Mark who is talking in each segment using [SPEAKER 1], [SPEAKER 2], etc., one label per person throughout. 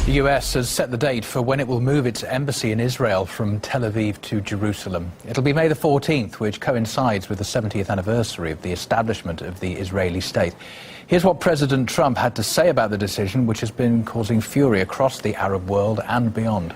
[SPEAKER 1] The US has set the date for when it will move its embassy in Israel from Tel Aviv to Jerusalem. It'll be May the 14th, which coincides with the 70th anniversary of the establishment of the Israeli state. Here's what President Trump had to say about the decision, which has been causing fury across the Arab world and beyond.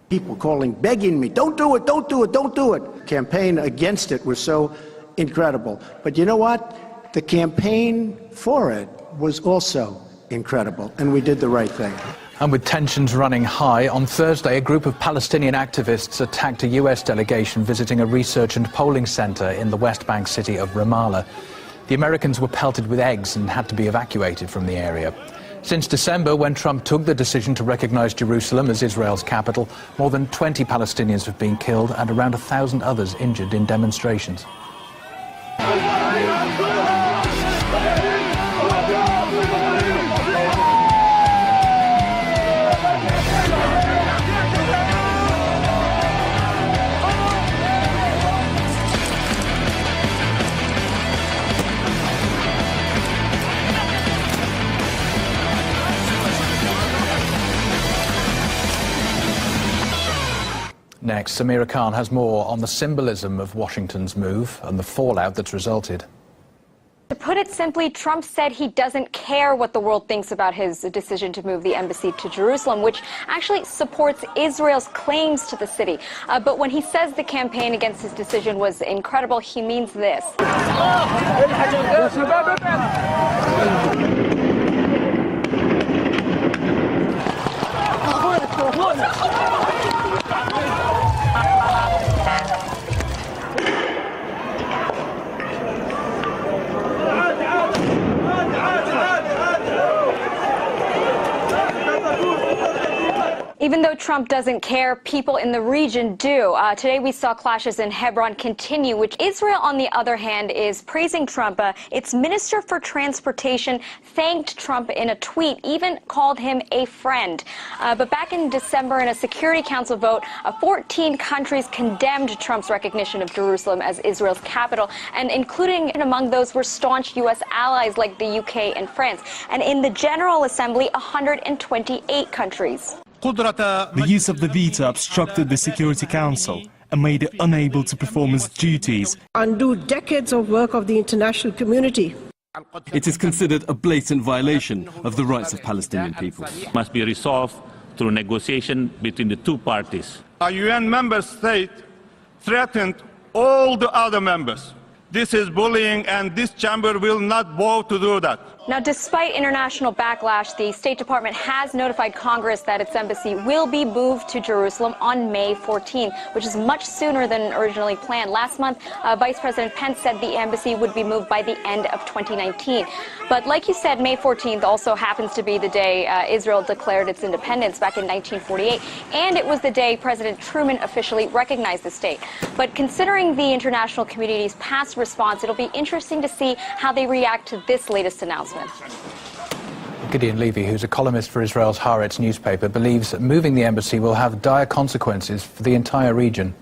[SPEAKER 2] People calling, begging me, don't do it, don't do it, don't do it. Campaign against it was so incredible. But you know what? The campaign for it was also incredible, and we did the right thing.
[SPEAKER 1] And with tensions running high, on Thursday a group of Palestinian activists attacked a US delegation visiting a research and polling center in the West Bank city of Ramallah. The Americans were pelted with eggs and had to be evacuated from the area. Since December, when Trump took the decision to recognize Jerusalem as Israel's capital, more than 20 Palestinians have been killed and around 1,000 others injured in demonstrations. Next, Samira Khan has more on the symbolism of Washington's move and the fallout that's resulted.
[SPEAKER 3] To put it simply, Trump said he doesn't care what the world thinks about his decision to move the embassy to Jerusalem, which actually supports Israel's claims to the city. But when he says the campaign against his decision was incredible, he means this. Even though Trump doesn't care, people in the region do. Today we saw clashes in Hebron continue, which Israel, on the other hand, is praising Trump. Its Minister for Transportation thanked Trump in a tweet, even called him a friend. But back in December, in a Security Council vote, 14 countries condemned Trump's recognition of Jerusalem as Israel's capital, and including among those were staunch U.S. allies like the UK and France. And in the General Assembly, 128 countries.
[SPEAKER 4] The use of the veto obstructed the Security Council and made it unable to perform its duties.
[SPEAKER 5] Undo decades of work of the international community.
[SPEAKER 6] It is considered a blatant violation of the rights of Palestinian people.
[SPEAKER 7] Must be resolved through negotiation between the two parties.
[SPEAKER 8] A UN member state threatened all the other members. This is bullying, and this chamber will not vote to do that.
[SPEAKER 3] Now, despite international backlash, the State Department has notified Congress that its embassy will be moved to Jerusalem on May 14, which is much sooner than originally planned. Last month, Vice President Pence said the embassy would be moved by the end of 2019. But like you said, May 14th also happens to be the day Israel declared its independence back in 1948, and it was the day President Truman officially recognized the state. But considering the international community's past response, it'll be interesting to see how they react to this latest announcement.
[SPEAKER 1] Gideon Levy, who's a columnist for Israel's Haaretz newspaper, believes that moving the embassy will have dire consequences for the entire region.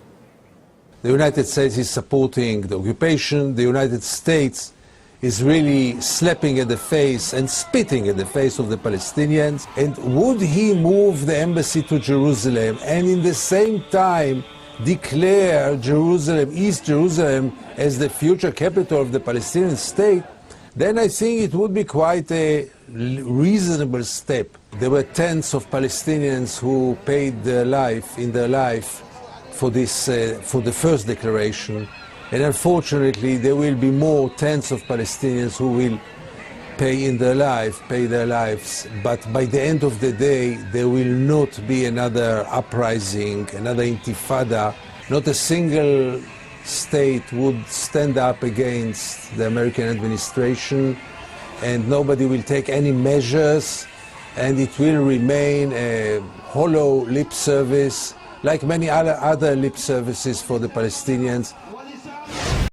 [SPEAKER 9] The United States is supporting the occupation. The United States is really slapping at the face and spitting at the face of the Palestinians. And would he move the embassy to Jerusalem and in the same time declare Jerusalem, East Jerusalem, as the future capital of the Palestinian state? Then I think it would be quite a reasonable step. There were tens of Palestinians who paid their life for this, for the first declaration, and unfortunately there will be more tens of Palestinians who will pay their lives. But by the end of the day, there will not be another uprising, another intifada. Not a single state would stand up against the American administration, and nobody will take any measures, and it will remain a hollow lip service like many other lip services for the Palestinians.